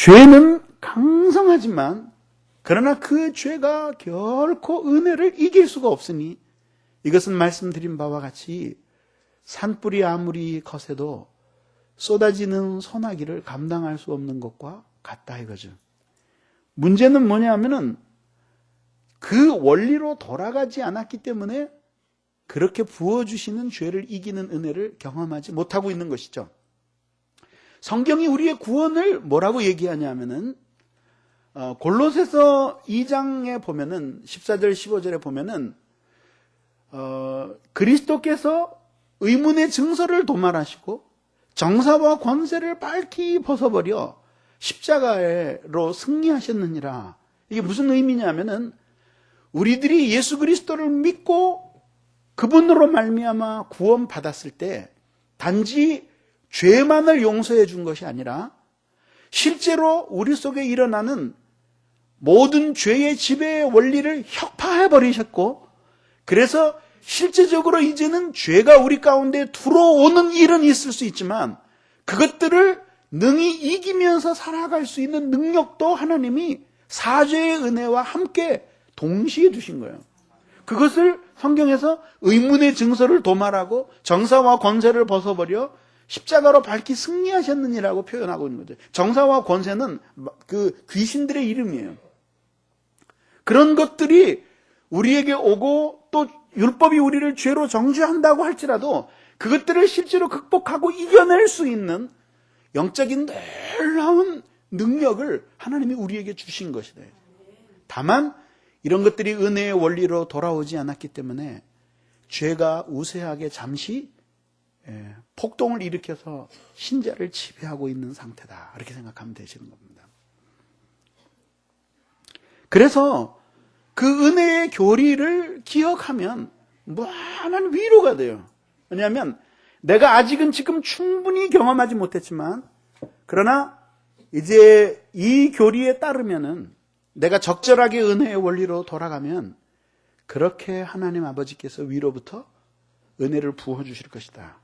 죄는 강성하지만 그러나 그 죄가 결코 은혜를 이길 수가 없으니 이것은 말씀드린 바와 같이 산불이 아무리 거세도 쏟아지는 소나기를 감당할 수 없는 것과 같다 이거죠. 문제는 뭐냐면은 그 원리로 돌아가지 않았기 때문에 그렇게 부어주시는 죄를 이기는 은혜를 경험하지 못하고 있는 것이죠. 성경이 우리의 구원을 뭐라고 얘기하냐면은 골로새서 2장에 보면은 14절 15절에 보면은 그리스도께서 의문의 증서를 도말하시고 정사와 권세를 밝히 벗어버려 십자가로 승리하셨느니라. 이게 무슨 의미냐면은 우리들이 예수 그리스도를 믿고 그분으로 말미암아 구원받았을 때 단지 죄만을 용서해 준 것이 아니라 실제로 우리 속에 일어나는 모든 죄의 지배의 원리를 혁파해 버리셨고, 그래서 실제적으로 이제는 죄가 우리 가운데 들어오는 일은 있을 수 있지만 그것들을 능히 이기면서 살아갈 수 있는 능력도 하나님이 사죄의 은혜와 함께 동시에 주신 거예요. 그것을 성경에서 의문의 증서를 도말하고 정사와 권세를 벗어버려 십자가로 밝히 승리하셨느니라고 표현하고 있는 거죠. 정사와 권세는 그 귀신들의 이름이에요. 그런 것들이 우리에게 오고 또 율법이 우리를 죄로 정죄한다고 할지라도 그것들을 실제로 극복하고 이겨낼 수 있는 영적인 놀라운 능력을 하나님이 우리에게 주신 것이다. 다만 이런 것들이 은혜의 원리로 돌아오지 않았기 때문에 죄가 우세하게 잠시 폭동을 일으켜서 신자를 지배하고 있는 상태다. 이렇게 생각하면 되시는 겁니다. 그래서 그 은혜의 교리를 기억하면 무한한 위로가 돼요. 왜냐하면 내가 아직은 지금 충분히 경험하지 못했지만 그러나 이제 이 교리에 따르면은 내가 적절하게 은혜의 원리로 돌아가면 그렇게 하나님 아버지께서 위로부터 은혜를 부어주실 것이다.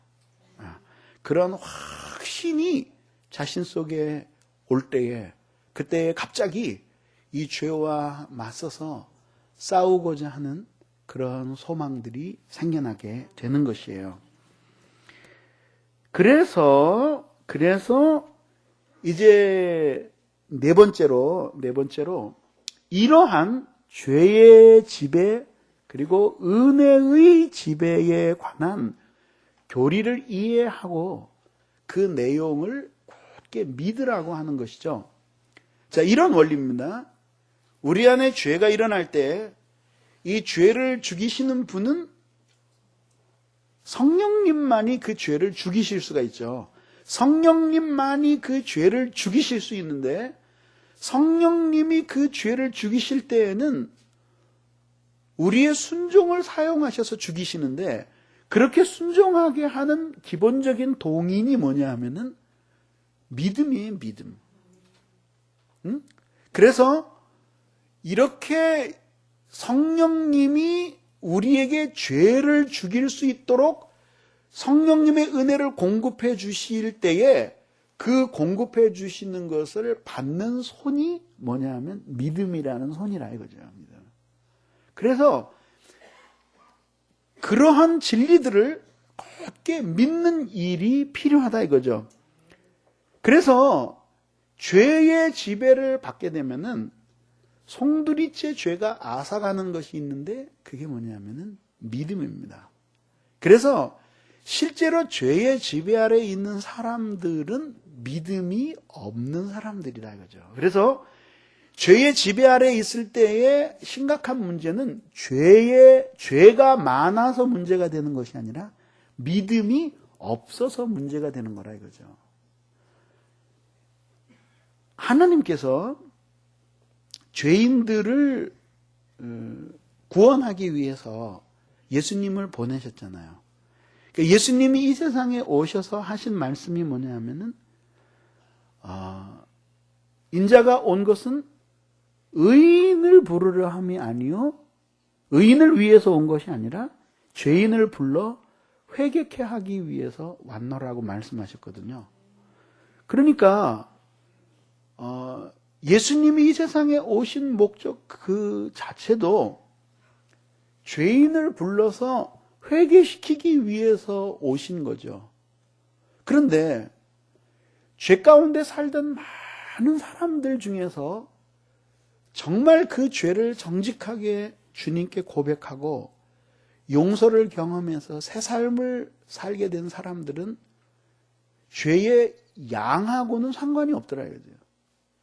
그런 확신이 자신 속에 올 때에 그때에 갑자기 이 죄와 맞서서 싸우고자 하는 그런 소망들이 생겨나게 되는 것이에요. 그래서 이제 네 번째로 이러한 죄의 지배 그리고 은혜의 지배에 관한 교리를 이해하고 그 내용을 굳게 믿으라고 하는 것이죠. 자, 이런 원리입니다. 우리 안에 죄가 일어날 때 이 죄를 죽이시는 분은 성령님만이 그 죄를 죽이실 수가 있죠. 성령님만이 그 죄를 죽이실 수 있는데 성령님이 그 죄를 죽이실 때에는 우리의 순종을 사용하셔서 죽이시는데 그렇게 순종하게 하는 기본적인 동인이 뭐냐 하면은 믿음이에요, 믿음. 그래서 이렇게 성령님이 우리에게 죄를 죽일 수 있도록 성령님의 은혜를 공급해 주실 때에 그 공급해 주시는 것을 받는 손이 뭐냐 하면 믿음이라는 손이라 이거죠. 그래서 그러한 진리들을 굳게 믿는 일이 필요하다 이거죠. 그래서 죄의 지배를 받게 되면은 송두리째 죄가 앗아가는 것이 있는데 그게 뭐냐면은 믿음입니다. 그래서 실제로 죄의 지배 아래 있는 사람들은 믿음이 없는 사람들이다 이거죠. 그래서 죄의 지배 아래 있을 때의 심각한 문제는 죄가 많아서 문제가 되는 것이 아니라 믿음이 없어서 문제가 되는 거라 이거죠. 하나님께서 죄인들을 구원하기 위해서 예수님을 보내셨잖아요. 예수님이 이 세상에 오셔서 하신 말씀이 뭐냐 하면은 인자가 온 것은 의인을 부르려 함이 아니요 의인을 위해서 온 것이 아니라 죄인을 불러 회개케 하기 위해서 왔노라고 말씀하셨거든요. 그러니까 예수님이 이 세상에 오신 목적 그 자체도 죄인을 불러서 회개시키기 위해서 오신 거죠. 그런데 죄 가운데 살던 많은 사람들 중에서 정말 그 죄를 정직하게 주님께 고백하고 용서를 경험해서 새 삶을 살게 된 사람들은 죄의 양하고는 상관이 없더라 이거죠.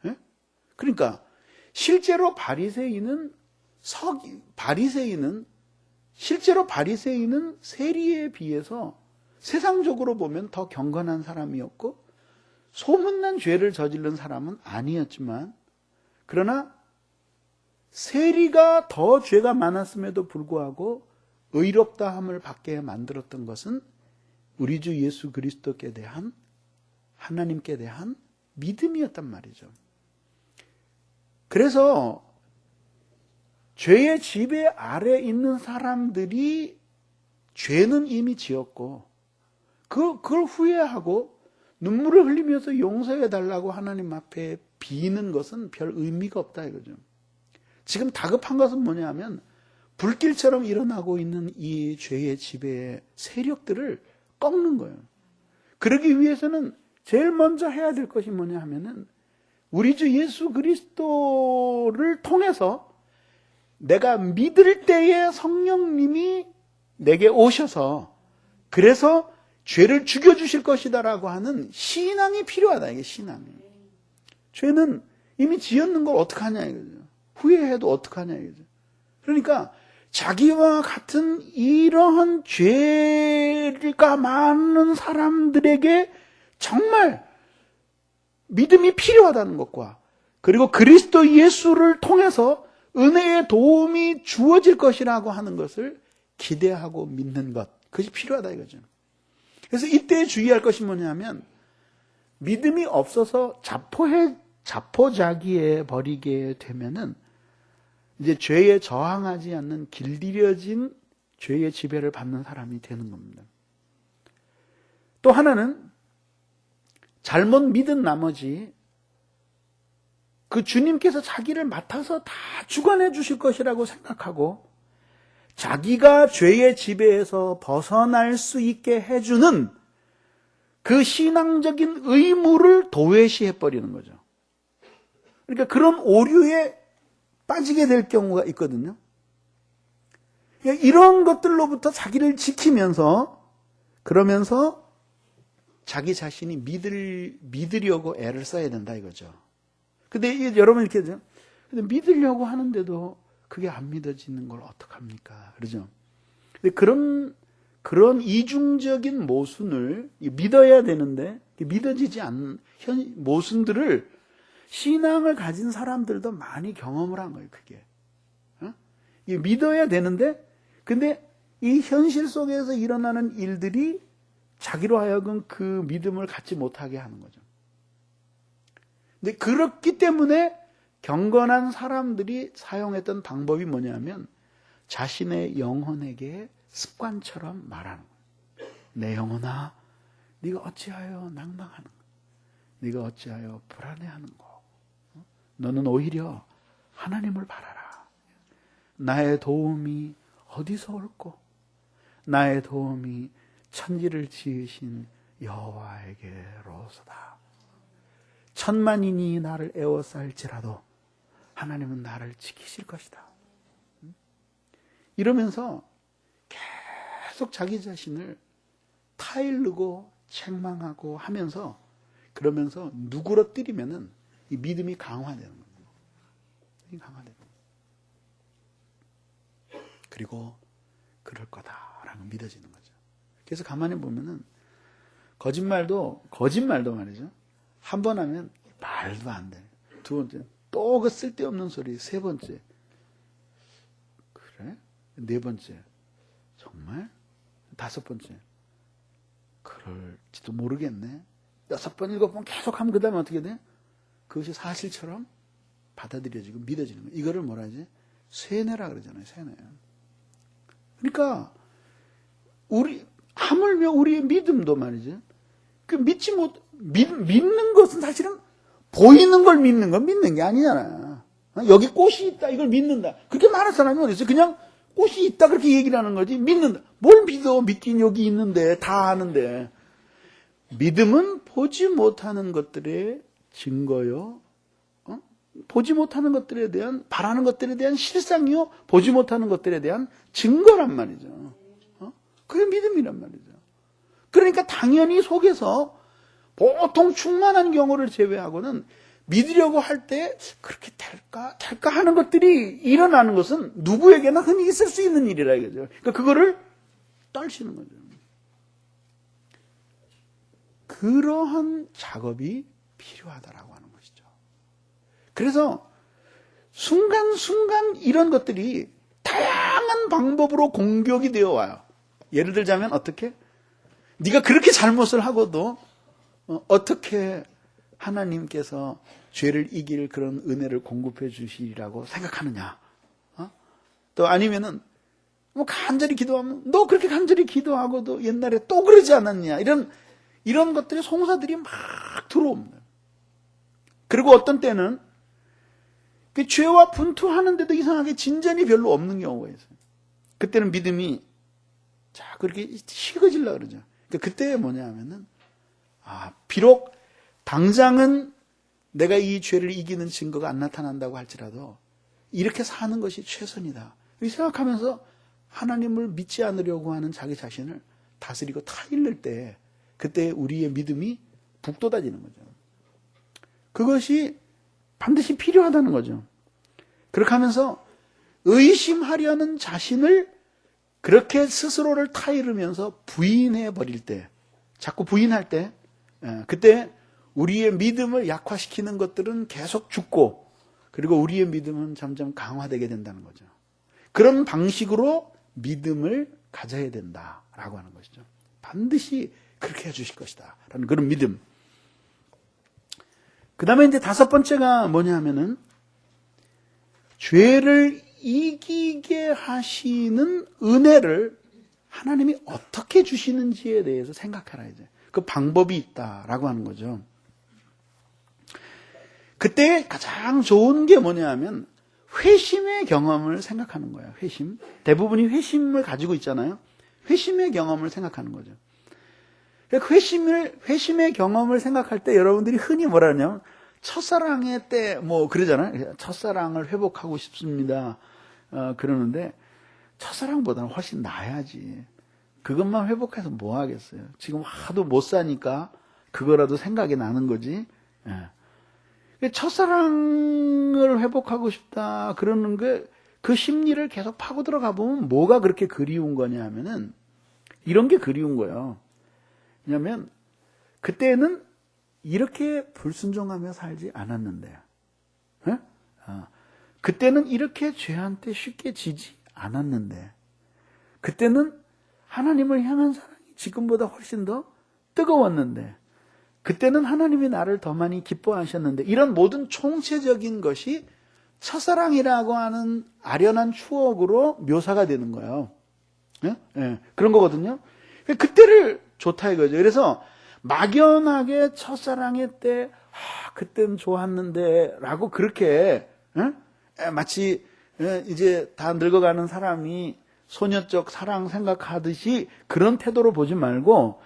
예? 그러니까 실제로 바리새인은 세리에 비해서 세상적으로 보면 더 경건한 사람이었고 소문난 죄를 저지른 사람은 아니었지만, 그러나 세리가 더 죄가 많았음에도 불구하고 의롭다함을 받게 만들었던 것은 우리 주 예수 그리스도께 대한, 하나님께 대한 믿음이었단 말이죠. 그래서 죄의 지배 아래 있는 사람들이 죄는 이미 지었고 그걸 후회하고 눈물을 흘리면서 용서해 달라고 하나님 앞에 비는 것은 별 의미가 없다 이거죠. 지금 다급한 것은 뭐냐면 불길처럼 일어나고 있는 이 죄의 지배의 세력들을 꺾는 거예요. 그러기 위해서는 제일 먼저 해야 될 것이 뭐냐 하면은 우리 주 예수 그리스도를 통해서 내가 믿을 때에 성령님이 내게 오셔서 그래서 죄를 죽여주실 것이다라고 하는 신앙이 필요하다. 이게 신앙이. 죄는 이미 지었는 걸 어떡하냐 이거죠. 후회해도 어떡하냐 이거죠. 그러니까 자기와 같은 이러한 죄가 많은 사람들에게 정말 믿음이 필요하다는 것과 그리고 그리스도 예수를 통해서 은혜의 도움이 주어질 것이라고 하는 것을 기대하고 믿는 것, 그것이 필요하다 이거죠. 그래서 이때 주의할 것이 뭐냐면 믿음이 없어서 자포자기에 버리게 되면은 이제 죄에 저항하지 않는 길들여진 죄의 지배를 받는 사람이 되는 겁니다. 또 하나는 잘못 믿은 나머지 그 주님께서 자기를 맡아서 다 주관해 주실 것이라고 생각하고 자기가 죄의 지배에서 벗어날 수 있게 해주는 그 신앙적인 의무를 도외시해 버리는 거죠. 그러니까 그런 오류에 빠지게 될 경우가 있거든요. 이런 것들로부터 자기를 지키면서 그러면서 자기 자신이 믿으려고 애를 써야 된다 이거죠. 근데 여러분 이렇게 하죠. 근데 믿으려고 하는데도 그게 안 믿어지는 걸 어떡합니까? 그러죠. 근데 그런 이중적인 모순을 믿어야 되는데 믿어지지 않는 모순들을 신앙을 가진 사람들도 많이 경험을 한 거예요. 그게 믿어야 되는데 근데 이 현실 속에서 일어나는 일들이 자기로 하여금 그 믿음을 갖지 못하게 하는 거죠. 근데 그렇기 때문에 경건한 사람들이 사용했던 방법이 뭐냐면 자신의 영혼에게 습관처럼 말하는 거예요. 내 영혼아, 네가 어찌하여 낭망하는 거? 네가 어찌하여 불안해하는 거? 너는 오히려 하나님을 바라라. 나의 도움이 어디서 올꼬? 나의 도움이 천지를 지으신 여호와에게로소다. 천만인이 나를 에워쌀지라도 하나님은 나를 지키실 것이다. 이러면서 계속 자기 자신을 타일르고 책망하고 하면서 그러면서 누그러뜨리면은 이 믿음이 강화되는 거예요. 강화되는 거예요. 그리고 그럴 거다라고 믿어지는 거죠. 그래서 가만히 보면은 거짓말도 말이죠. 한 번 하면 말도 안 돼. 두 번째 또 그 쓸데없는 소리. 세 번째 그래? 네 번째 정말? 다섯 번째 그럴지도 모르겠네. 여섯 번 일곱 번 계속 하면 그 다음에 어떻게 돼? 그것이 사실처럼 받아들여지고 믿어지는 거예요. 이거를 뭐라 하지? 쇠뇌라 그러잖아요. 쇠뇌. 그러니까 하물며 우리의 믿음도 말이죠. 믿는 것은 사실은 보이는 걸 믿는 건 믿는 게 아니잖아. 여기 꽃이 있다, 이걸 믿는다. 그렇게 말할 사람이 어디 있어요? 그냥 꽃이 있다 그렇게 얘기를 하는 거지. 믿는다. 뭘 믿어? 믿긴 여기 있는데, 다 아는데. 믿음은 보지 못하는 것들의 증거요. 보지 못하는 것들에 대한, 바라는 것들에 대한 실상이요. 보지 못하는 것들에 대한 증거란 말이죠. 그게 믿음이란 말이죠. 그러니까 당연히 속에서 보통 충만한 경우를 제외하고는 믿으려고 할 때 그렇게 될까 하는 것들이 일어나는 것은 누구에게나 흔히 있을 수 있는 일이라 이거죠. 그러니까 그거를 떨치는 거죠. 그러한 작업이 필요하다라고 하는 것이죠. 그래서 순간순간 이런 것들이 다양한 방법으로 공격이 되어 와요. 예를 들자면 어떻게? 네가 그렇게 잘못을 하고도 어떻게 하나님께서 죄를 이길 그런 은혜를 공급해 주시리라고 생각하느냐? 또 아니면은 뭐 간절히 기도하면 너 그렇게 간절히 기도하고도 옛날에 또 그러지 않았냐? 이런 것들이 송사들이 막 들어옵니다. 그리고 어떤 때는 그 죄와 분투하는데도 이상하게 진전이 별로 없는 경우가 있어요. 그때는 믿음이 자 그렇게 식어질라 그러죠. 그때 뭐냐 하면은 비록 당장은 내가 이 죄를 이기는 증거가 안 나타난다고 할지라도 이렇게 사는 것이 최선이다. 이렇게 생각하면서 하나님을 믿지 않으려고 하는 자기 자신을 다스리고 타일를 때 그때 우리의 믿음이 북돋아지는 거죠. 그것이 반드시 필요하다는 거죠. 그렇게 하면서 의심하려는 자신을 그렇게 스스로를 타이르면서 부인해 버릴 때, 자꾸 부인할 때, 그때 우리의 믿음을 약화시키는 것들은 계속 죽고, 그리고 우리의 믿음은 점점 강화되게 된다는 거죠. 그런 방식으로 믿음을 가져야 된다라고 하는 것이죠. 반드시 그렇게 해주실 것이다 라는 그런 믿음. 그 다음에 이제 다섯 번째가 뭐냐 하면은 죄를 이기게 하시는 은혜를 하나님이 어떻게 주시는지에 대해서 생각해라 이제. 그 방법이 있다라고 하는 거죠. 그때 가장 좋은 게 뭐냐 하면 회심의 경험을 생각하는 거예요. 회심. 대부분이 회심을 가지고 있잖아요. 회심의 경험을 생각하는 거죠. 회심의 경험을 생각할 때 여러분들이 흔히 뭐라 하냐면 첫사랑의 때 뭐 그러잖아요. 첫사랑을 회복하고 싶습니다. 그러는데 첫사랑보다는 훨씬 나아야지. 그것만 회복해서 뭐 하겠어요. 지금 하도 못 사니까 그거라도 생각이 나는 거지. 첫사랑을 회복하고 싶다 그러는 게 그 심리를 계속 파고 들어가 보면 뭐가 그렇게 그리운 거냐 하면은 이런 게 그리운 거예요. 왜냐하면 그때는 이렇게 불순종하며 살지 않았는데, 그때는 이렇게 죄한테 쉽게 지지 않았는데, 그때는 하나님을 향한 사랑이 지금보다 훨씬 더 뜨거웠는데, 그때는 하나님이 나를 더 많이 기뻐하셨는데, 이런 모든 총체적인 것이 첫사랑이라고 하는 아련한 추억으로 묘사가 되는 거예요. 그런 거거든요. 그때를 좋다 이거죠. 그래서 막연하게 첫사랑의 때 그땐 좋았는데 라고 그렇게 마치 이제 다 늙어가는 사람이 소녀적 사랑 생각하듯이 그런 태도로 보지 말고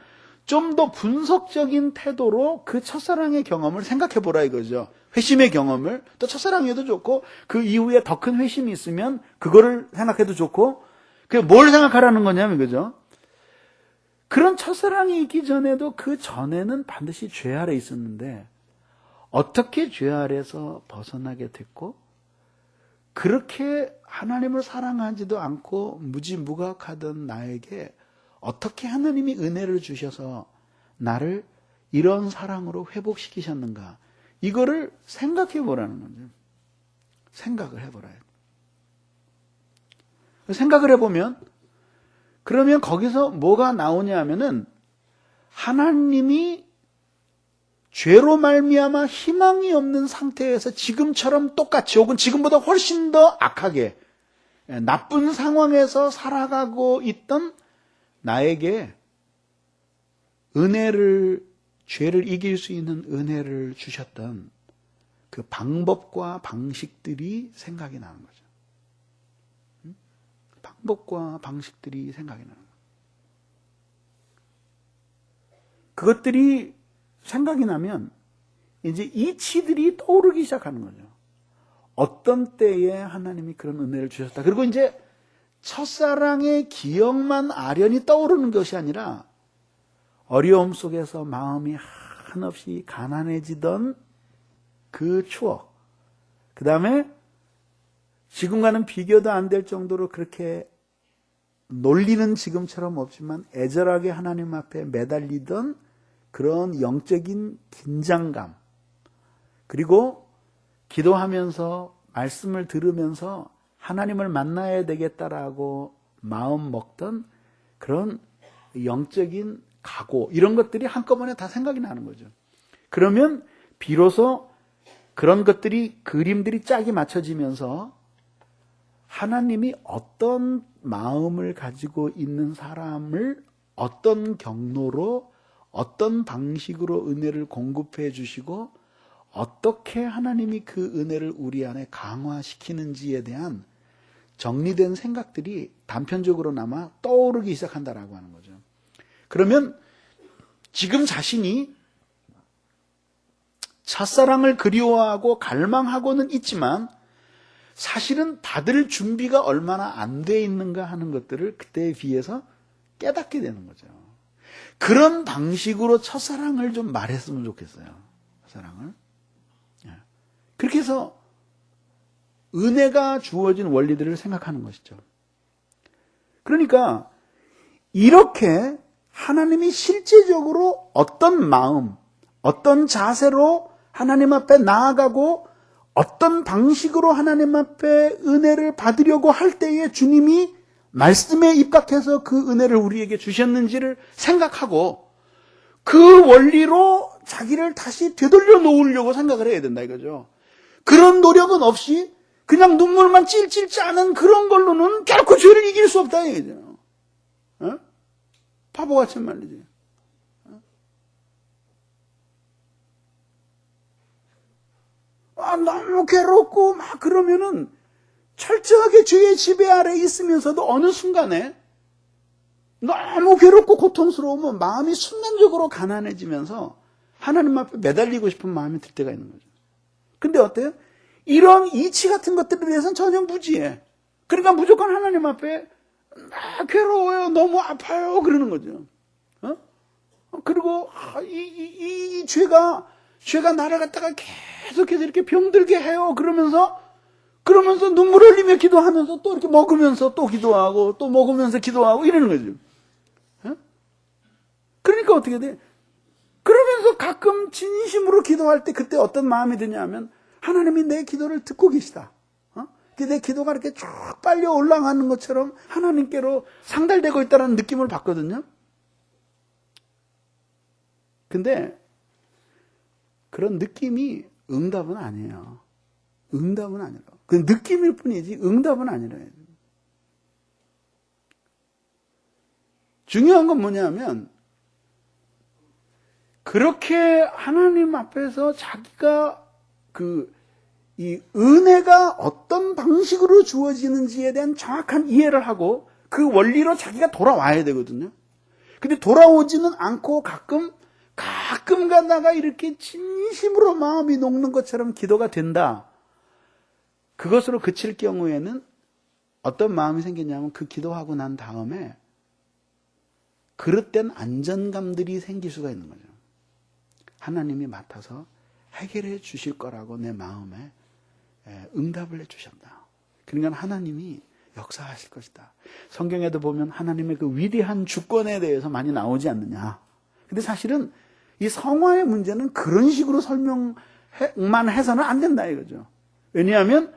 좀 더 분석적인 태도로 그 첫사랑의 경험을 생각해 보라 이거죠. 회심의 경험을. 또 첫사랑이어도 좋고 그 이후에 더 큰 회심이 있으면 그거를 생각해도 좋고, 그게 뭘 생각하라는 거냐면 그죠? 그런 첫사랑이 있기 전에도 그 전에는 반드시 죄 아래 있었는데 어떻게 죄 아래에서 벗어나게 됐고, 그렇게 하나님을 사랑하지도 않고 무지무각하던 나에게 어떻게 하나님이 은혜를 주셔서 나를 이런 사랑으로 회복시키셨는가, 이거를 생각해 보라는 거죠. 생각을 해보라. 생각을 해보면 그러면 거기서 뭐가 나오냐 하면은 하나님이 죄로 말미암아 희망이 없는 상태에서 지금처럼 똑같이 혹은 지금보다 훨씬 더 악하게 나쁜 상황에서 살아가고 있던 나에게 은혜를, 죄를 이길 수 있는 은혜를 주셨던 그 방법과 방식들이 생각이 나는 거죠. 방법과 방식들이 생각이 나는 거죠. 그것들이 생각이 나면 이제 이치들이 떠오르기 시작하는 거죠. 어떤 때에 하나님이 그런 은혜를 주셨다. 그리고 이제 첫사랑의 기억만 아련히 떠오르는 것이 아니라 어려움 속에서 마음이 한없이 가난해지던 그 추억, 그 다음에 지금과는 비교도 안 될 정도로 그렇게 놀리는 지금처럼 없지만 애절하게 하나님 앞에 매달리던 그런 영적인 긴장감, 그리고 기도하면서 말씀을 들으면서 하나님을 만나야 되겠다라고 마음 먹던 그런 영적인 각오, 이런 것들이 한꺼번에 다 생각이 나는 거죠. 그러면 비로소 그런 것들이, 그림들이 짝이 맞춰지면서 하나님이 어떤 마음을 가지고 있는 사람을 어떤 경로로, 어떤 방식으로 은혜를 공급해 주시고 어떻게 하나님이 그 은혜를 우리 안에 강화시키는지에 대한 정리된 생각들이 단편적으로나마 떠오르기 시작한다라고 하는 거죠. 그러면 지금 자신이 첫사랑을 그리워하고 갈망하고는 있지만 사실은 받을 준비가 얼마나 안 돼 있는가 하는 것들을 그때에 비해서 깨닫게 되는 거죠. 그런 방식으로 첫사랑을 좀 말했으면 좋겠어요. 첫사랑을. 그렇게 해서 은혜가 주어진 원리들을 생각하는 것이죠. 그러니까 이렇게 하나님이 실제적으로 어떤 마음, 어떤 자세로 하나님 앞에 나아가고 어떤 방식으로 하나님 앞에 은혜를 받으려고 할 때에 주님이 말씀에 입각해서 그 은혜를 우리에게 주셨는지를 생각하고 그 원리로 자기를 다시 되돌려 놓으려고 생각을 해야 된다 이거죠. 그런 노력은 없이 그냥 눈물만 찔찔 짜는 그런 걸로는 결코 죄를 이길 수 없다 이거죠. 어? 바보같이 말이지. 너무 괴롭고 막 그러면은 철저하게 죄의 지배 아래 있으면서도 어느 순간에 너무 괴롭고 고통스러우면 마음이 순간적으로 가난해지면서 하나님 앞에 매달리고 싶은 마음이 들 때가 있는 거죠. 근데 어때요? 이런 이치 같은 것들에 대해서는 전혀 무지해. 그러니까 무조건 하나님 앞에 괴로워요, 너무 아파요 그러는 거죠. 그리고 이 죄가 나를 갖다가 계속해서 이렇게 병들게 해요. 그러면서 눈물 흘리며 기도하면서 또 이렇게 먹으면서 또 기도하고 또 먹으면서 기도하고 이러는 거죠. 그러니까 어떻게 돼? 그러면서 가끔 진심으로 기도할 때 그때 어떤 마음이 드냐면 하나님이 내 기도를 듣고 계시다. 내 기도가 이렇게 쭉 빨려 올라가는 것처럼 하나님께로 상달되고 있다는 느낌을 받거든요. 근데 그런 느낌이 응답은 아니에요. 응답은 아니라. 그 느낌일 뿐이지 응답은 아니라요. 중요한 건 뭐냐면 그렇게 하나님 앞에서 자기가 이 은혜가 어떤 방식으로 주어지는지에 대한 정확한 이해를 하고 그 원리로 자기가 돌아와야 되거든요. 근데 돌아오지는 않고 가끔 가다가 이렇게 진심으로 마음이 녹는 것처럼 기도가 된다. 그것으로 그칠 경우에는 어떤 마음이 생기냐면 그 기도하고 난 다음에 그릇된 안전감들이 생길 수가 있는 거죠. 하나님이 맡아서 해결해 주실 거라고 내 마음에 응답을 해주셨다. 그러니까 하나님이 역사하실 것이다. 성경에도 보면 하나님의 그 위대한 주권에 대해서 많이 나오지 않느냐. 근데 사실은 이 성화의 문제는 그런 식으로 설명만 해서는 안 된다 이거죠. 왜냐하면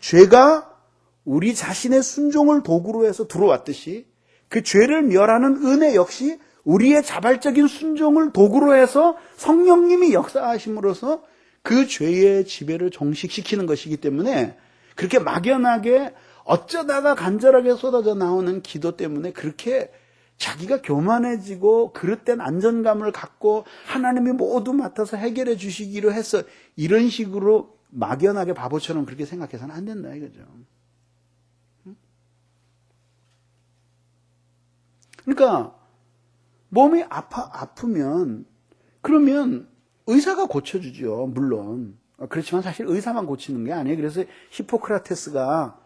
죄가 우리 자신의 순종을 도구로 해서 들어왔듯이 그 죄를 멸하는 은혜 역시 우리의 자발적인 순종을 도구로 해서 성령님이 역사하심으로써 그 죄의 지배를 종식시키는 것이기 때문에 그렇게 막연하게 어쩌다가 간절하게 쏟아져 나오는 기도 때문에 그렇게 자기가 교만해지고 그릇된 안전감을 갖고 하나님이 모두 맡아서 해결해 주시기로 해서 이런 식으로 막연하게 바보처럼 그렇게 생각해서는 안 된다 이거죠. 그러니까 몸이 아프면 그러면 의사가 고쳐주죠. 물론. 그렇지만 사실 의사만 고치는 게 아니에요. 그래서 히포크라테스가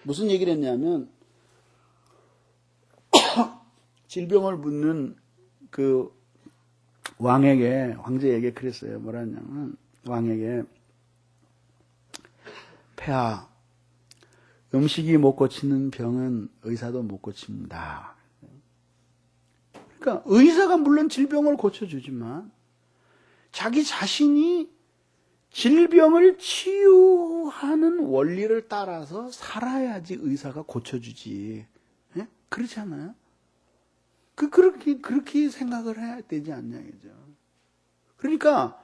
무슨 얘기를 했냐면 질병을 묻는 그 황제에게 그랬어요. 뭐라 했냐면 왕에게 폐하, 음식이 못 고치는 병은 의사도 못 고칩니다. 그러니까 의사가 물론 질병을 고쳐주지만 자기 자신이 질병을 치유하는 원리를 따라서 살아야지 의사가 고쳐주지. 예? 그렇지 않아요? 그렇게 생각을 해야 되지 않냐, 이죠. 그러니까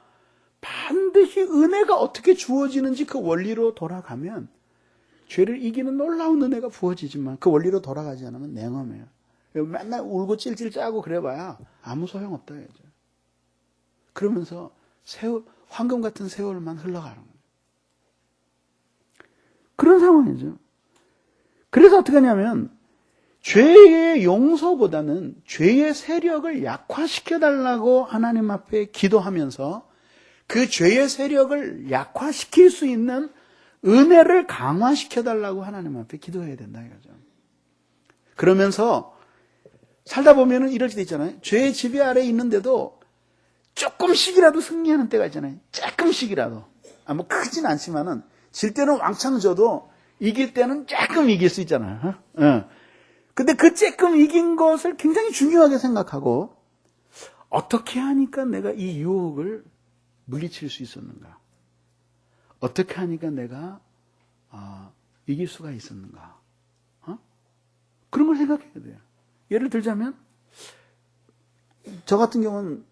반드시 은혜가 어떻게 주어지는지 그 원리로 돌아가면 죄를 이기는 놀라운 은혜가 부어지지만 그 원리로 돌아가지 않으면 냉엄해요. 맨날 울고 찔찔 짜고 그래봐야 아무 소용없다, 이죠. 그러면서 황금 같은 세월만 흘러가는 거예요. 그런 상황이죠. 그래서 어떻게 하냐면 죄의 용서보다는 죄의 세력을 약화시켜달라고 하나님 앞에 기도하면서 그 죄의 세력을 약화시킬 수 있는 은혜를 강화시켜달라고 하나님 앞에 기도해야 된다 이거죠. 그러면서 살다 보면은 이럴 때 있잖아요. 죄의 지배 아래에 있는데도 조금씩이라도 승리하는 때가 있잖아요. 조금씩이라도. 뭐 크진 않지만은 질 때는 왕창 져도 이길 때는 조금 이길 수 있잖아요. 근데 그 조금 이긴 것을 굉장히 중요하게 생각하고 어떻게 하니까 내가 이 유혹을 물리칠 수 있었는가? 어떻게 하니까 내가 이길 수가 있었는가? 그런 걸 생각해야 돼요. 예를 들자면 저 같은 경우는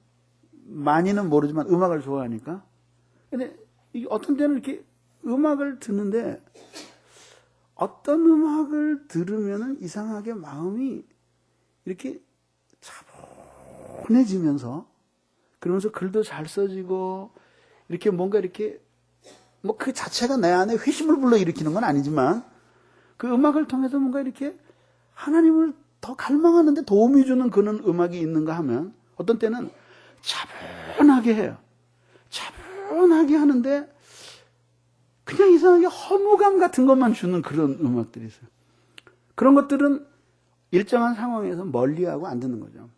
많이는 모르지만 음악을 좋아하니까 근데 어떤 때는 이렇게 음악을 듣는데 어떤 음악을 들으면은 이상하게 마음이 이렇게 차분해지면서 그러면서 글도 잘 써지고 이렇게 뭔가 이렇게 뭐 그 자체가 내 안에 회심을 불러일으키는 건 아니지만 그 음악을 통해서 뭔가 이렇게 하나님을 더 갈망하는데 도움이 주는 그런 음악이 있는가 하면 어떤 때는 차분하게 해요. 차분하게 하는데 그냥 이상하게 허무감 같은 것만 주는 그런 음악들이 있어요. 그런 것들은 일정한 상황에서 멀리하고 안 듣는 거죠.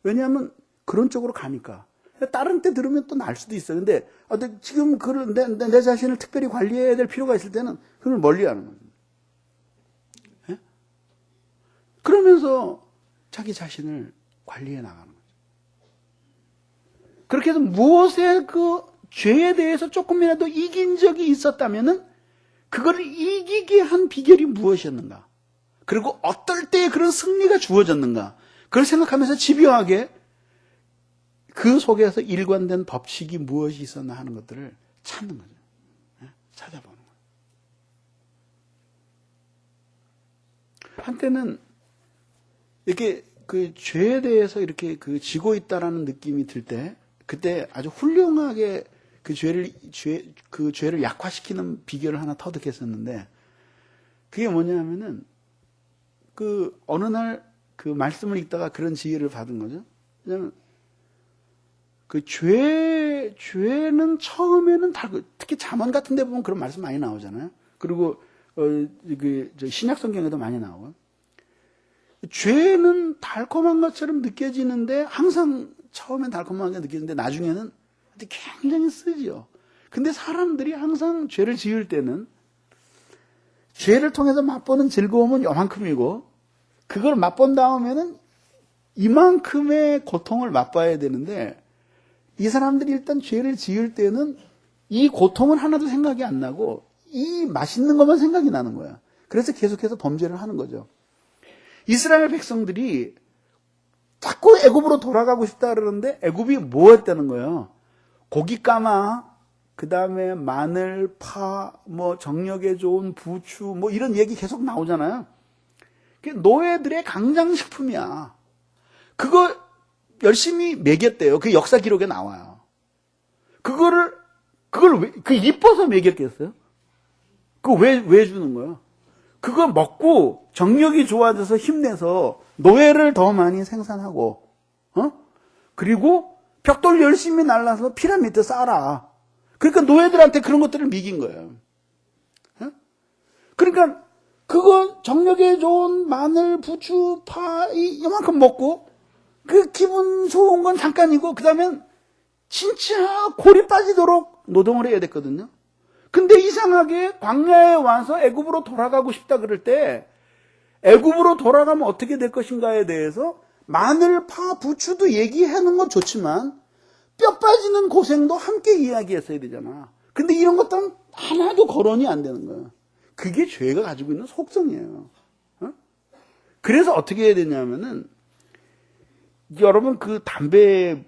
왜냐하면 그런 쪽으로 가니까. 다른 때 들으면 또 날 수도 있어요. 근데 지금 내 자신을 특별히 관리해야 될 필요가 있을 때는 그걸 멀리하는 거죠. 예? 그러면서 자기 자신을 관리해 나가는 거죠. 그렇게 해서 무엇에 그 죄에 대해서 조금이라도 이긴 적이 있었다면은 그걸 이기게 한 비결이 무엇이었는가? 그리고 어떨 때 그런 승리가 주어졌는가? 그걸 생각하면서 집요하게 그 속에서 일관된 법칙이 무엇이 있었나 하는 것들을 찾는 거죠. 찾아보는 거예요. 한때는 이렇게 그 죄에 대해서 이렇게 그 지고 있다라는 느낌이 들 때 그때 아주 훌륭하게 그 죄를 약화시키는 비결을 하나 터득했었는데 그게 뭐냐면은 그 어느 날 그 말씀을 읽다가 그런 지혜를 받은 거죠. 왜냐면 그 죄는 처음에는 다 특히 잠언 같은 데 보면 그런 말씀 많이 나오잖아요. 그리고 신약 성경에도 많이 나오고. 죄는 달콤한 것처럼 느껴지는데 항상 처음엔 달콤하게 느껴지는데 나중에는 굉장히 쓰지요. 근데 사람들이 항상 죄를 지을 때는 죄를 통해서 맛보는 즐거움은 요만큼이고 그걸 맛본 다음에는 이만큼의 고통을 맛봐야 되는데 이 사람들이 일단 죄를 지을 때는 이 고통은 하나도 생각이 안 나고 이 맛있는 것만 생각이 나는 거야. 그래서 계속해서 범죄를 하는 거죠. 이스라엘 백성들이 자꾸 애굽으로 돌아가고 싶다 그러는데 애굽이 뭐였다는 거예요? 고기 까마, 그 다음에 마늘, 파, 뭐 정력에 좋은 부추, 뭐 이런 얘기 계속 나오잖아요. 노예들의 강장식품이야. 그거 열심히 먹였대요. 그 역사 기록에 나와요. 그걸 이뻐서 먹였겠어요? 그거 왜 주는 거야? 그거 먹고 정력이 좋아져서 힘내서 노예를 더 많이 생산하고, 그리고 벽돌 열심히 날라서 피라미드 쌓아라. 그러니까 노예들한테 그런 것들을 먹인 거예요. 그러니까 그거 정력에 좋은 마늘, 부추, 파, 이만큼 먹고 그 기분 좋은 건 잠깐이고, 그 다음엔 진짜 골이 빠지도록 노동을 해야 됐거든요. 근데 이상하게 광야에 와서 애굽으로 돌아가고 싶다 그럴 때, 애굽으로 돌아가면 어떻게 될 것인가에 대해서 마늘, 파, 부추도 얘기하는 건 좋지만 뼈 빠지는 고생도 함께 이야기했어야 되잖아. 근데 이런 것들은 하나도 거론이 안 되는 거야. 그게 죄가 가지고 있는 속성이에요. 그래서 어떻게 해야 되냐면은, 여러분 그 담배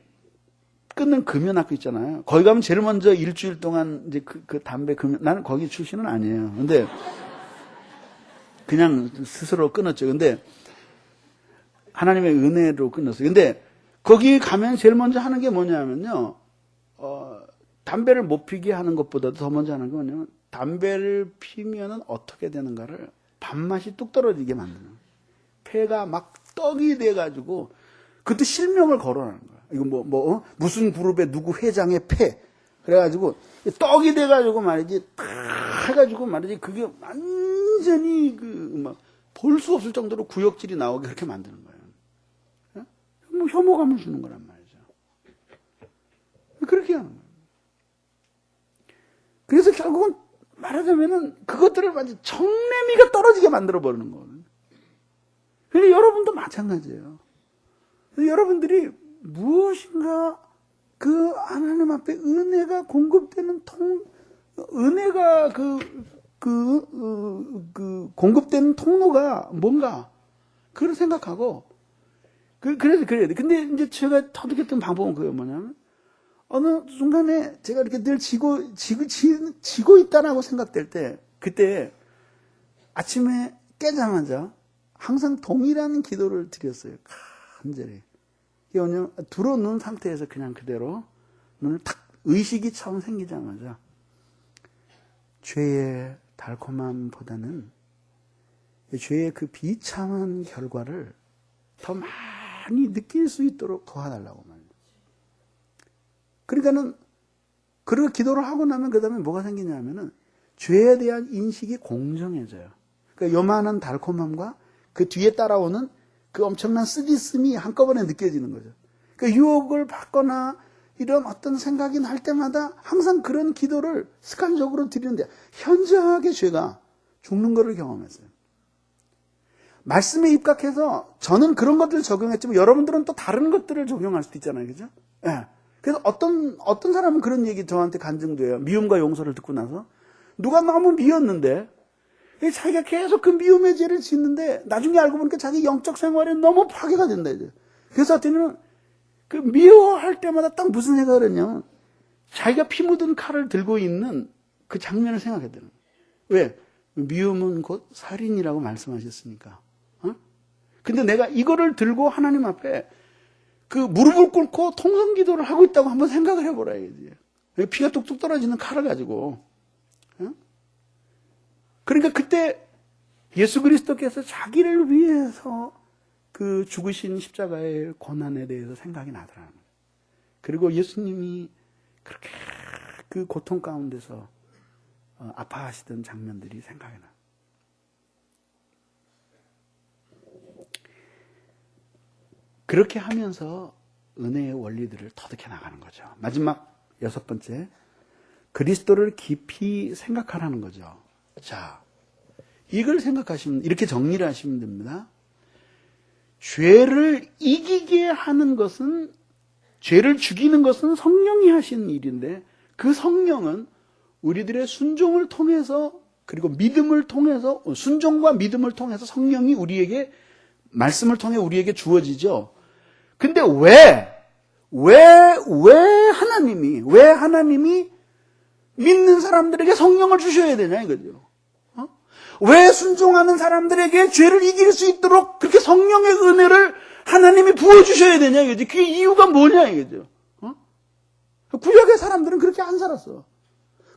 끊는 금연학교 있잖아요. 거기 가면 제일 먼저 일주일 동안 이제 그 담배 금연, 나는 거기 출신은 아니에요. 근데 그냥 스스로 끊었죠. 근데 하나님의 은혜로 끊었어요. 근데 거기 가면 제일 먼저 하는 게 뭐냐면요, 담배를 못 피게 하는 것보다도 더 먼저 하는 게 뭐냐면, 담배를 피면은 어떻게 되는가를 밥맛이 뚝 떨어지게 만드는 거예요. 폐가 막 떡이 돼가지고, 그것도 실명을 거론하는 거야. 이거 무슨 그룹의 누구 회장의 폐. 그래가지고, 떡이 돼가지고 말이지, 탁 해가지고 말이지, 그게 완전히 볼 수 없을 정도로 구역질이 나오게 그렇게 만드는 거예요. 혐오감을 주는 거란 말이죠. 그렇게 하는 거예요. 그래서 결국은 말하자면은 그것들을 완전 정내미가 떨어지게 만들어 버리는 거거든요. 근데 여러분도 마찬가지예요. 여러분들이 무엇인가 그 하나님 앞에 은혜가 공급되는 은혜가 공급되는 통로가 뭔가 그걸 생각하고 그래서 그래야 돼. 근데 이제 제가 터득했던 방법은 그게 뭐냐면, 어느 순간에 제가 이렇게 늘 지고 있다라고 생각될 때, 그때 아침에 깨자마자 항상 동일한 기도를 드렸어요. 간절히. 이게 뭐냐면, 들어놓은 상태에서 그냥 그대로 눈을 탁, 의식이 처음 생기자마자 죄의 달콤함보다는 죄의 그 비참한 결과를 더 많이 느낄 수 있도록 도와달라고 말이에요. 그러니까는, 그리고 기도를 하고 나면 그 다음에 뭐가 생기냐면은, 죄에 대한 인식이 공정해져요. 그러니까 요만한 달콤함과 그 뒤에 따라오는 그 엄청난 쓰디씀이 한꺼번에 느껴지는 거죠. 그러니까 유혹을 받거나 이런 어떤 생각이 날 때마다 항상 그런 기도를 습관적으로 드리는데, 현저하게 죄가 죽는 것을 경험했어요. 말씀에 입각해서 저는 그런 것들을 적용했지만 여러분들은 또 다른 것들을 적용할 수도 있잖아요. 그죠? 예. 그래서 어떤 사람은 그런 얘기 저한테 간증돼요. 미움과 용서를 듣고 나서. 누가 너무 미웠는데, 자기가 계속 그 미움의 죄를 짓는데, 나중에 알고 보니까 자기 영적 생활에 너무 파괴가 된다, 이제. 그래서 어떤 그 미워할 때마다 딱 무슨 생각을 했냐면, 자기가 피 묻은 칼을 들고 있는 그 장면을 생각했대요. 왜? 미움은 곧 살인이라고 말씀하셨으니까. 근데 내가 이거를 들고 하나님 앞에 그 무릎을 꿇고 통성 기도를 하고 있다고 한번 생각을 해보라, 이거지. 피가 뚝뚝 떨어지는 칼을 가지고. 그러니까 그때 예수 그리스도께서 자기를 위해서 그 죽으신 십자가의 고난에 대해서 생각이 나더라는 거예요. 그리고 예수님이 그렇게 그 고통 가운데서 아파하시던 장면들이 생각이 나요. 그렇게 하면서 은혜의 원리들을 터득해 나가는 거죠. 마지막 6번째, 그리스도를 깊이 생각하라는 거죠. 자, 이걸 생각하시면, 이렇게 정리를 하시면 됩니다. 죄를 이기게 하는 것은, 죄를 죽이는 것은 성령이 하시는 일인데, 그 성령은 우리들의 순종을 통해서, 그리고 믿음을 통해서, 순종과 믿음을 통해서 성령이 우리에게, 말씀을 통해 우리에게 주어지죠. 근데 왜 하나님이 믿는 사람들에게 성령을 주셔야 되냐, 이거죠. 왜 순종하는 사람들에게 죄를 이길 수 있도록 그렇게 성령의 은혜를 하나님이 부어주셔야 되냐 이거지. 그 이유가 뭐냐 이거죠. 구약의 사람들은 그렇게 안 살았어.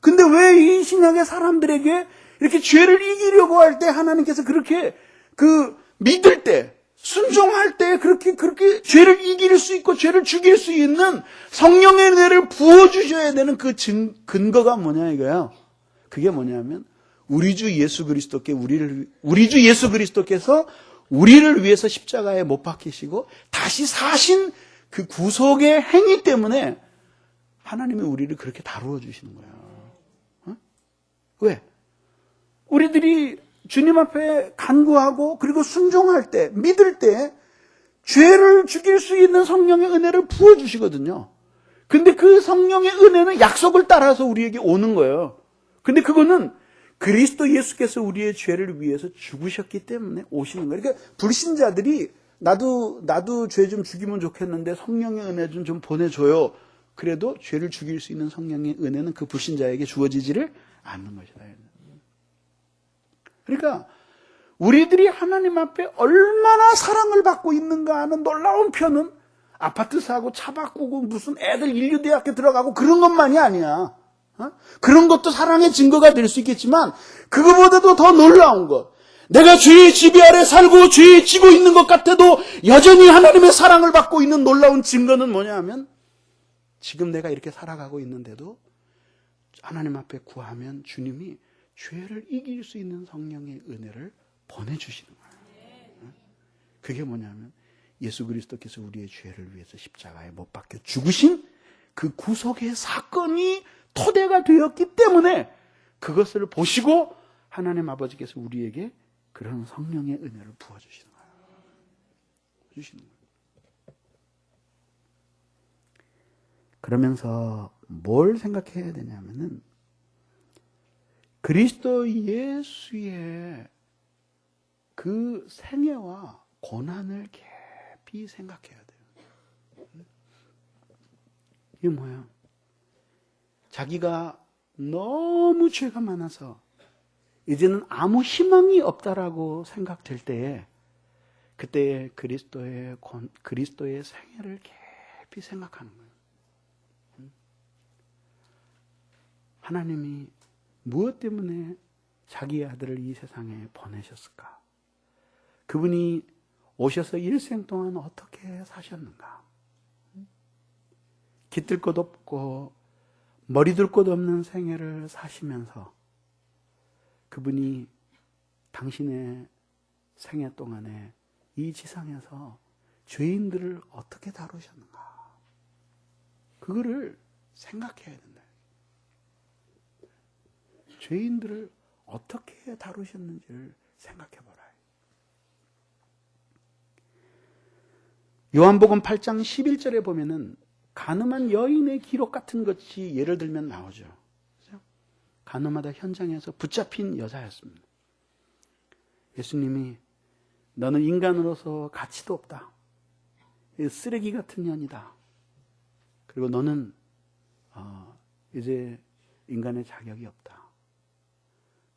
근데 왜 이 신약의 사람들에게 이렇게 죄를 이기려고 할 때 하나님께서 그렇게 믿을 때, 순종할 때 그렇게 죄를 이길 수 있고 죄를 죽일 수 있는 성령의 은혜를 부어주셔야 되는 그 근거가 뭐냐 이거예요. 그게 뭐냐면 우리 주 예수 그리스도께서 우리를 위해서 십자가에 못 박히시고 다시 사신 그 구속의 행위 때문에 하나님이 우리를 그렇게 다루어 주시는 거예요. 왜? 우리들이 주님 앞에 간구하고 그리고 순종할 때, 믿을 때 죄를 죽일 수 있는 성령의 은혜를 부어주시거든요. 근데 그 성령의 은혜는 약속을 따라서 우리에게 오는 거예요. 근데 그거는 그리스도 예수께서 우리의 죄를 위해서 죽으셨기 때문에 오시는 거예요. 그러니까 불신자들이 나도 죄 좀 죽이면 좋겠는데 성령의 은혜 좀 보내줘요. 그래도 죄를 죽일 수 있는 성령의 은혜는 그 불신자에게 주어지지를 않는 것이다. 그러니까 우리들이 하나님 앞에 얼마나 사랑을 받고 있는가 하는 놀라운 표현은 아파트 사고 차 바꾸고 무슨 애들 인류대학교 들어가고 그런 것만이 아니야. 그런 것도 사랑의 증거가 될 수 있겠지만 그거보다도 더 놀라운 것, 내가 죄의 지배 아래 살고 죄에 지고 있는 것 같아도 여전히 하나님의 사랑을 받고 있는 놀라운 증거는 뭐냐 하면 지금 내가 이렇게 살아가고 있는데도 하나님 앞에 구하면 주님이 죄를 이길 수 있는 성령의 은혜를 보내주시는 거예요. 그게 뭐냐면 예수 그리스도께서 우리의 죄를 위해서 십자가에 못 박혀 죽으신 그 구속의 사건이 토대가 되었기 때문에 그것을 보시고 하나님 아버지께서 우리에게 그런 성령의 은혜를 부어주시는 거예요. 주시는 거예요. 그러면서 뭘 생각해야 되냐면은 그리스도 예수의 그 생애와 고난을 깊이 생각해야 돼요. 이게 뭐야? 자기가 너무 죄가 많아서 이제는 아무 희망이 없다라고 생각될 때에 그때 그리스도의 생애를 깊이 생각하는 거예요. 하나님이 무엇 때문에 자기의 아들을 이 세상에 보내셨을까? 그분이 오셔서 일생 동안 어떻게 사셨는가? 깃들 것 없고 머리둘 것 없는 생애를 사시면서 그분이 당신의 생애 동안에 이 지상에서 죄인들을 어떻게 다루셨는가? 그거를 생각해야 된다. 죄인들을 어떻게 다루셨는지를 생각해보라. 요한복음 8장 11절에 보면은 간음한 여인의 기록 같은 것이 예를 들면 나오죠. 간음하다 현장에서 붙잡힌 여자였습니다. 예수님이 너는 인간으로서 가치도 없다. 쓰레기 같은 년이다. 그리고 너는 이제 인간의 자격이 없다.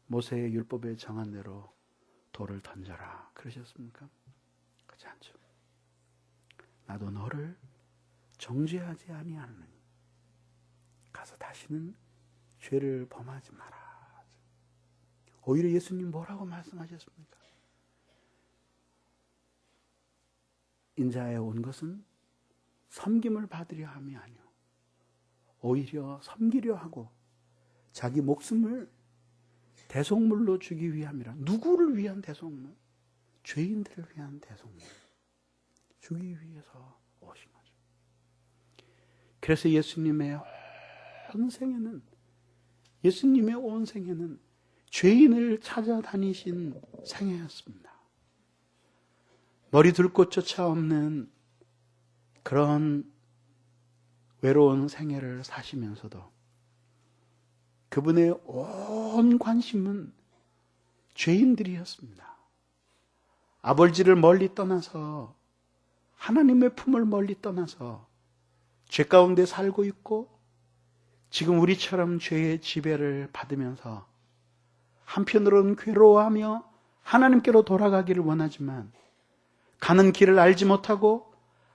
모세의 율법에 정한 대로 돌을 던져라. 그러셨습니까? 그렇지 않죠. 나도 너를 정죄하지 아니하노니 가서 다시는 죄를 범하지 마라. 오히려 예수님 뭐라고 말씀하셨습니까? 인자에 온 것은 섬김을 받으려 함이 아니오 오히려 섬기려 하고 자기 목숨을 대속물로 주기 위함이라. 누구를 위한 대속물? 죄인들을 위한 대속물. 주기 위해서 오신 거죠. 그래서 예수님의 온 생애는 죄인을 찾아다니신 생애였습니다. 머리 둘 곳조차 없는 그런 외로운 생애를 사시면서도 그분의 온 관심은 죄인들이었습니다. 아버지를 멀리 떠나서 하나님의 품을 멀리 떠나서 죄 가운데 살고 있고 지금 우리처럼 죄의 지배를 받으면서 한편으로는 괴로워하며 하나님께로 돌아가기를 원하지만 가는 길을 알지 못하고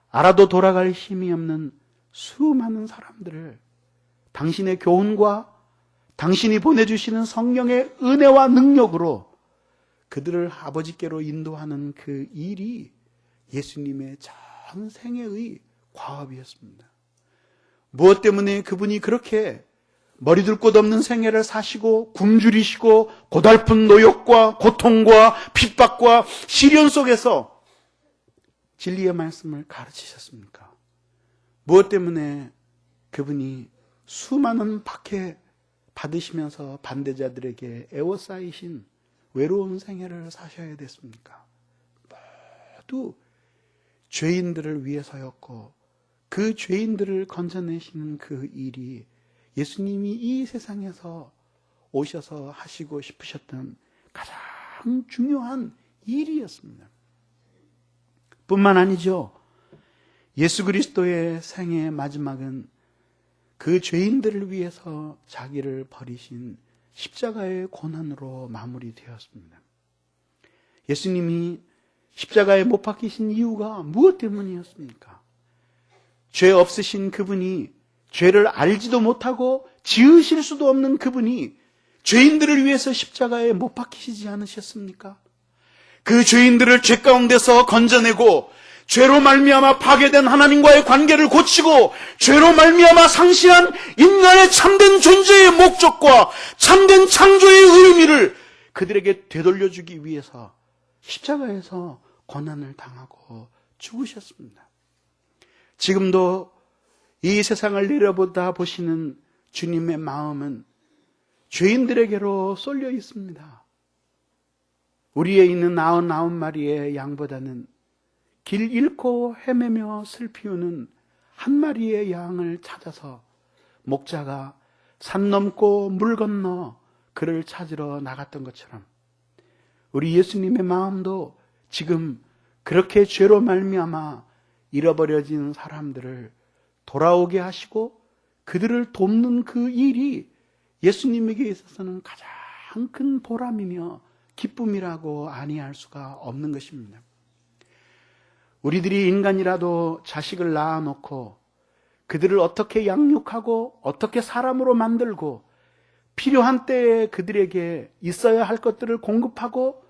알아도 돌아갈 힘이 없는 수많은 사람들을 당신의 교훈과 당신이 보내주시는 성령의 은혜와 능력으로 그들을 아버지께로 인도하는 그 일이 예수님의 전생애의 과업이었습니다. 무엇 때문에 그분이 그렇게 머리둘 곳 없는 생애를 사시고 굶주리시고 고달픈 노역과 고통과 핍박과 시련 속에서 진리의 말씀을 가르치셨습니까? 무엇 때문에 그분이 수많은 박해 받으시면서 반대자들에게 애워싸이신 외로운 생애를 사셔야 됐습니까? 모두 죄인들을 위해서였고 그 죄인들을 건져내시는 그 일이 예수님이 이 세상에서 오셔서 하시고 싶으셨던 가장 중요한 일이었습니다. 뿐만 아니죠. 예수 그리스도의 생의 마지막은 그 죄인들을 위해서 자기를 버리신 십자가의 고난으로 마무리되었습니다. 예수님이 십자가에 못 박히신 이유가 무엇 때문이었습니까? 죄 없으신 그분이, 죄를 알지도 못하고 지으실 수도 없는 그분이 죄인들을 위해서 십자가에 못 박히시지 않으셨습니까? 그 죄인들을 죄 가운데서 건져내고 죄로 말미암아 파괴된 하나님과의 관계를 고치고 죄로 말미암아 상실한 인간의 참된 존재의 목적과 참된 창조의 의미를 그들에게 되돌려주기 위해서 십자가에서 고난을 당하고 죽으셨습니다. 지금도 이 세상을 내려보다 보시는 주님의 마음은 죄인들에게로 쏠려 있습니다. 우리에 있는 99마리의 양보다는 길 잃고 헤매며 슬피우는 한 마리의 양을 찾아서 목자가 산 넘고 물 건너 그를 찾으러 나갔던 것처럼 우리 예수님의 마음도 지금 그렇게 죄로 말미암아 잃어버려진 사람들을 돌아오게 하시고 그들을 돕는 그 일이 예수님에게 있어서는 가장 큰 보람이며 기쁨이라고 아니할 수가 없는 것입니다. 우리들이 인간이라도 자식을 낳아놓고 그들을 어떻게 양육하고 어떻게 사람으로 만들고 필요한 때에 그들에게 있어야 할 것들을 공급하고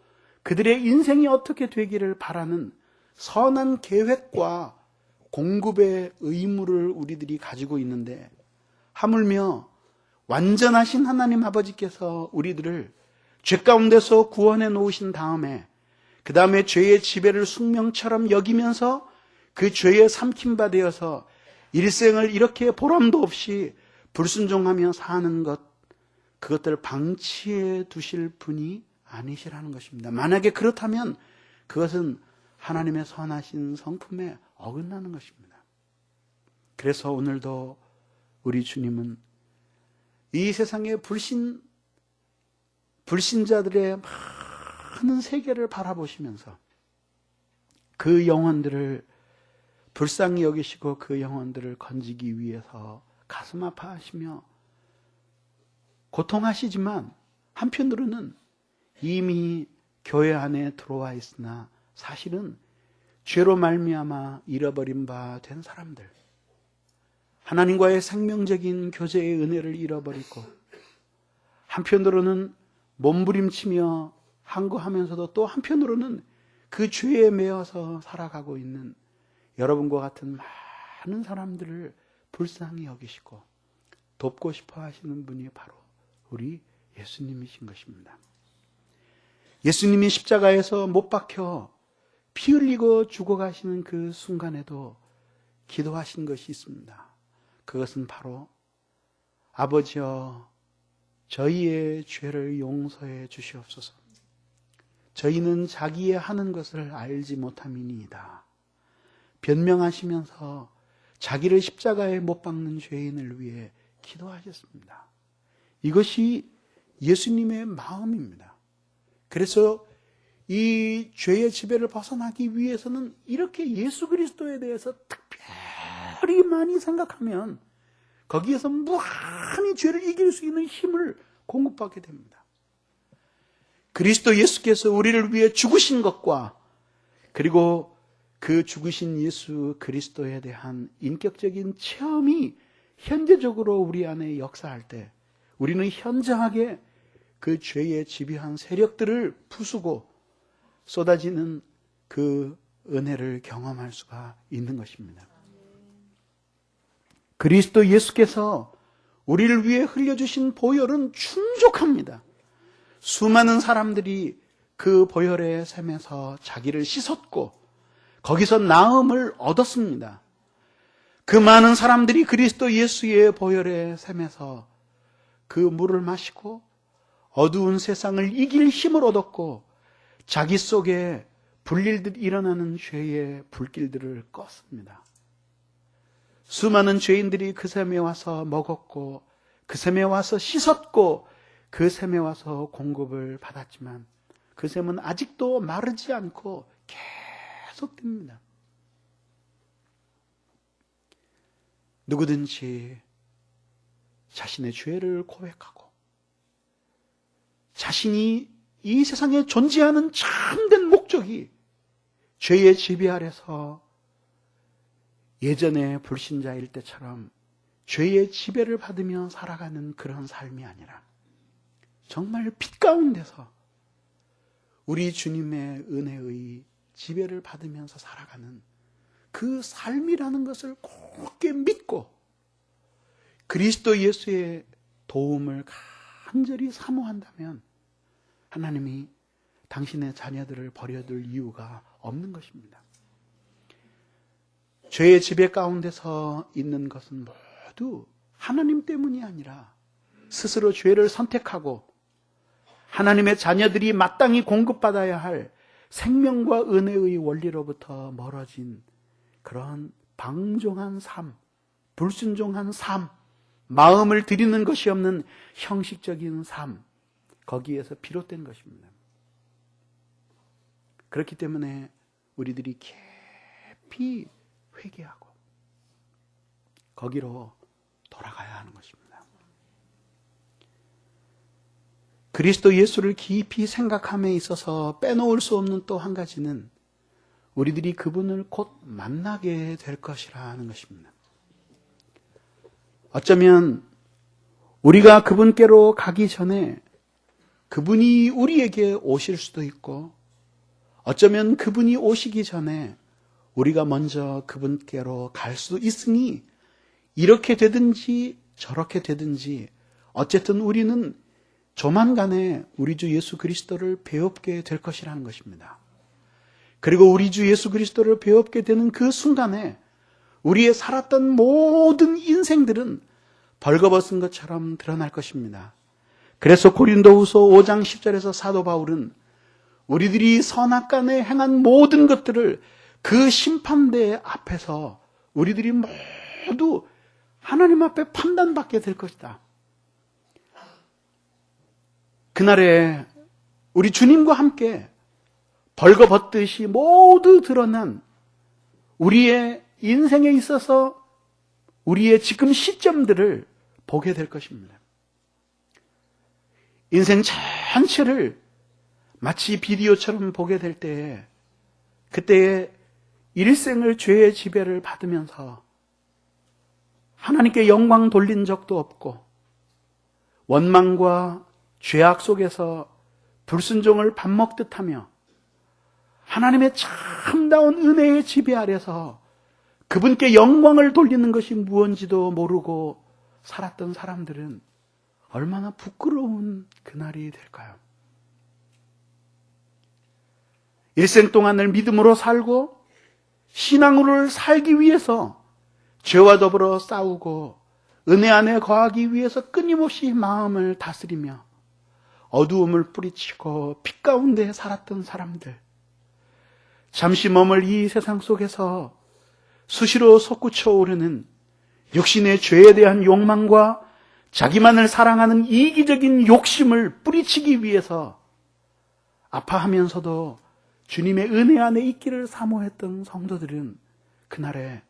그들의 인생이 어떻게 되기를 바라는 선한 계획과 공급의 의무를 우리들이 가지고 있는데 하물며 완전하신 하나님 아버지께서 우리들을 죄 가운데서 구원해 놓으신 다음에 그 다음에 죄의 지배를 숙명처럼 여기면서 그 죄에 삼킨 바 되어서 일생을 이렇게 보람도 없이 불순종하며 사는 것, 그것들을 방치해 두실 분이 아니시라는 것입니다. 만약에 그렇다면 그것은 하나님의 선하신 성품에 어긋나는 것입니다. 그래서 오늘도 우리 주님은 이 세상의 불신자들의 많은 세계를 바라보시면서 그 영혼들을 불쌍히 여기시고 그 영혼들을 건지기 위해서 가슴 아파하시며 고통하시지만 한편으로는 이미 교회 안에 들어와 있으나 사실은 죄로 말미암아 잃어버린 바 된 사람들, 하나님과의 생명적인 교제의 은혜를 잃어버리고 한편으로는 몸부림치며 항거하면서도 또 한편으로는 그 죄에 매여서 살아가고 있는 여러분과 같은 많은 사람들을 불쌍히 여기시고 돕고 싶어 하시는 분이 바로 우리 예수님이신 것입니다. 예수님이 십자가에서 못 박혀 피 흘리고 죽어가시는 그 순간에도 기도하신 것이 있습니다. 그것은 바로 아버지여 저희의 죄를 용서해 주시옵소서. 저희는 자기의 하는 것을 알지 못함이니이다. 변명하시면서 자기를 십자가에 못 박는 죄인을 위해 기도하셨습니다. 이것이 예수님의 마음입니다. 그래서 이 죄의 지배를 벗어나기 위해서는 이렇게 예수 그리스도에 대해서 특별히 많이 생각하면 거기에서 무한히 죄를 이길 수 있는 힘을 공급받게 됩니다. 그리스도 예수께서 우리를 위해 죽으신 것과 그리고 그 죽으신 예수 그리스도에 대한 인격적인 체험이 현재적으로 우리 안에 역사할 때 우리는 현저하게 그 죄의 지배한 세력들을 부수고 쏟아지는 그 은혜를 경험할 수가 있는 것입니다. 그리스도 예수께서 우리를 위해 흘려주신 보혈은 충족합니다. 수많은 사람들이 그 보혈의 샘에서 자기를 씻었고 거기서 나음을 얻었습니다. 그 많은 사람들이 그리스도 예수의 보혈의 샘에서 그 물을 마시고 어두운 세상을 이길 힘을 얻었고 자기 속에 불일들 일어나는 죄의 불길들을 껐습니다. 수많은 죄인들이 그 샘에 와서 먹었고 그 샘에 와서 씻었고 그 샘에 와서 공급을 받았지만 그 샘은 아직도 마르지 않고 계속됩니다. 누구든지 자신의 죄를 고백하고 자신이 이 세상에 존재하는 참된 목적이 죄의 지배 아래서 예전에 불신자일 때처럼 죄의 지배를 받으며 살아가는 그런 삶이 아니라 정말 빛 가운데서 우리 주님의 은혜의 지배를 받으면서 살아가는 그 삶이라는 것을 굳게 믿고 그리스도 예수의 도움을 간절히 사모한다면 하나님이 당신의 자녀들을 버려둘 이유가 없는 것입니다. 죄의 지배 가운데서 있는 것은 모두 하나님 때문이 아니라 스스로 죄를 선택하고 하나님의 자녀들이 마땅히 공급받아야 할 생명과 은혜의 원리로부터 멀어진 그런 방종한 삶, 불순종한 삶, 마음을 들이는 것이 없는 형식적인 삶, 거기에서 비롯된 것입니다. 그렇기 때문에 우리들이 깊이 회개하고 거기로 돌아가야 하는 것입니다. 그리스도 예수를 깊이 생각함에 있어서 빼놓을 수 없는 또 한 가지는 우리들이 그분을 곧 만나게 될 것이라는 것입니다. 어쩌면 우리가 그분께로 가기 전에 그분이 우리에게 오실 수도 있고 어쩌면 그분이 오시기 전에 우리가 먼저 그분께로 갈 수도 있으니 이렇게 되든지 저렇게 되든지 어쨌든 우리는 조만간에 우리 주 예수 그리스도를 배웁게 될 것이라는 것입니다. 그리고 우리 주 예수 그리스도를 배웁게 되는 그 순간에 우리의 살았던 모든 인생들은 벌거벗은 것처럼 드러날 것입니다. 그래서 고린도후서 5장 10절에서 사도 바울은 우리들이 선악간에 행한 모든 것들을 그 심판대 앞에서 우리들이 모두 하나님 앞에 판단받게 될 것이다. 그날에 우리 주님과 함께 벌거벗듯이 모두 드러난 우리의 인생에 있어서 우리의 지금 시점들을 보게 될 것입니다. 인생 전체를 마치 비디오처럼 보게 될 때에 그때에 일생을 죄의 지배를 받으면서 하나님께 영광 돌린 적도 없고 원망과 죄악 속에서 불순종을 밥 먹듯 하며 하나님의 참다운 은혜의 지배 아래서 그분께 영광을 돌리는 것이 무언지도 모르고 살았던 사람들은 얼마나 부끄러운 그날이 될까요? 일생 동안을 믿음으로 살고 신앙으로 살기 위해서 죄와 더불어 싸우고 은혜 안에 거하기 위해서 끊임없이 마음을 다스리며 어두움을 뿌리치고 빛 가운데 살았던 사람들, 잠시 머물 이 세상 속에서 수시로 솟구쳐 오르는 육신의 죄에 대한 욕망과 자기만을 사랑하는 이기적인 욕심을 뿌리치기 위해서 아파하면서도 주님의 은혜 안에 있기를 사모했던 성도들은 그날에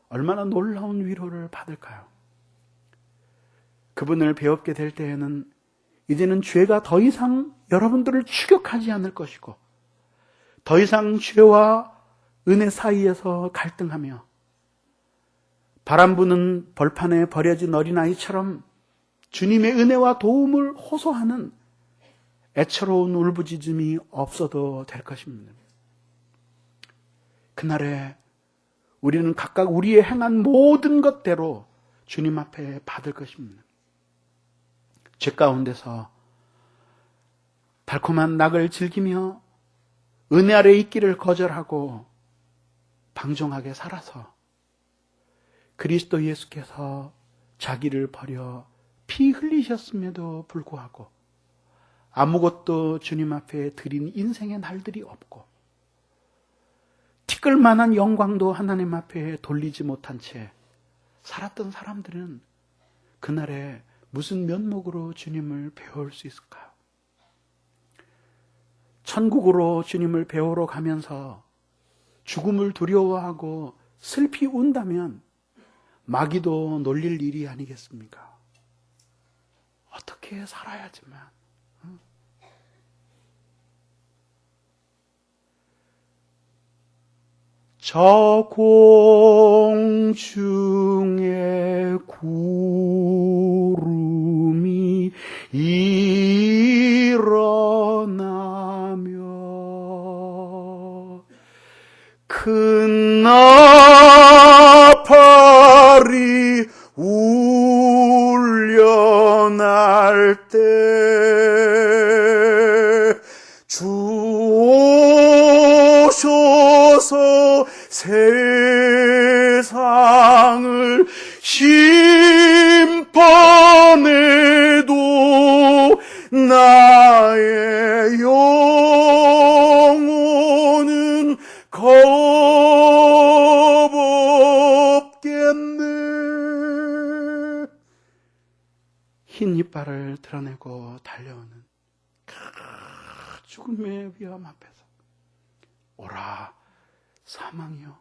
얼마나 놀라운 위로를 받을까요? 그분을 배웁게 될 때에는 이제는 죄가 더 이상 여러분들을 추격하지 않을 것이고, 더 이상 죄와 은혜 사이에서 갈등하며 바람 부는 벌판에 버려진 어린아이처럼 주님의 은혜와 도움을 호소하는 애처로운 울부짖음이 없어도 될 것입니다. 그날에 우리는 각각 우리의 행한 모든 것대로 주님 앞에 받을 것입니다. 죄 가운데서 달콤한 낙을 즐기며 은혜 아래 있기를 거절하고 방종하게 살아서 그리스도 예수께서 자기를 버려 피 흘리셨음에도 불구하고 아무것도 주님 앞에 드린 인생의 날들이 없고 티끌만한 영광도 하나님 앞에 돌리지 못한 채 살았던 사람들은 그날에 무슨 면목으로 주님을 배울 수 있을까요? 천국으로 주님을 배우러 가면서 죽음을 두려워하고 슬피 운다면 마귀도 놀릴 일이 아니겠습니까? 어떻게 살아야지만 저 공중에 구름이 일어나며 큰 나팔이 울려날 때 주 오셔서 세상을 심판해도 나의 영혼은 겁없겠네. 흰 이빨을 드러내고 달려오는 죽음의 위험 앞에서 오라 사망이여,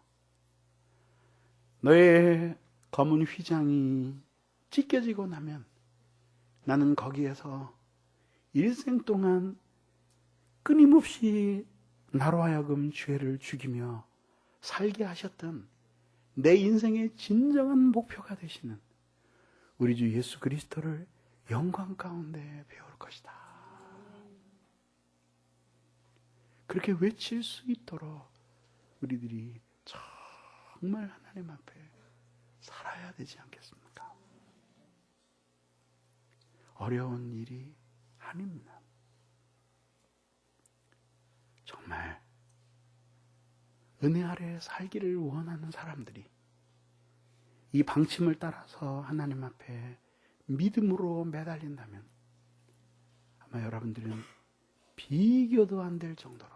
너의 검은 휘장이 찢겨지고 나면 나는 거기에서 일생 동안 끊임없이 나로 하여금 죄를 죽이며 살게 하셨던 내 인생의 진정한 목표가 되시는 우리 주 예수 그리스도를 영광 가운데 배울 것이다. 그렇게 외칠 수 있도록 우리들이 정말 하나님 앞에 살아야 되지 않겠습니까? 어려운 일이 아닙니다. 정말 은혜 아래 살기를 원하는 사람들이 이 방침을 따라서 하나님 앞에 믿음으로 매달린다면 아마 여러분들은 비교도 안 될 정도로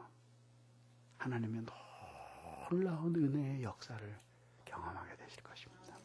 하나님의 놀라운 은혜의 역사를 경험하게 되실 것입니다.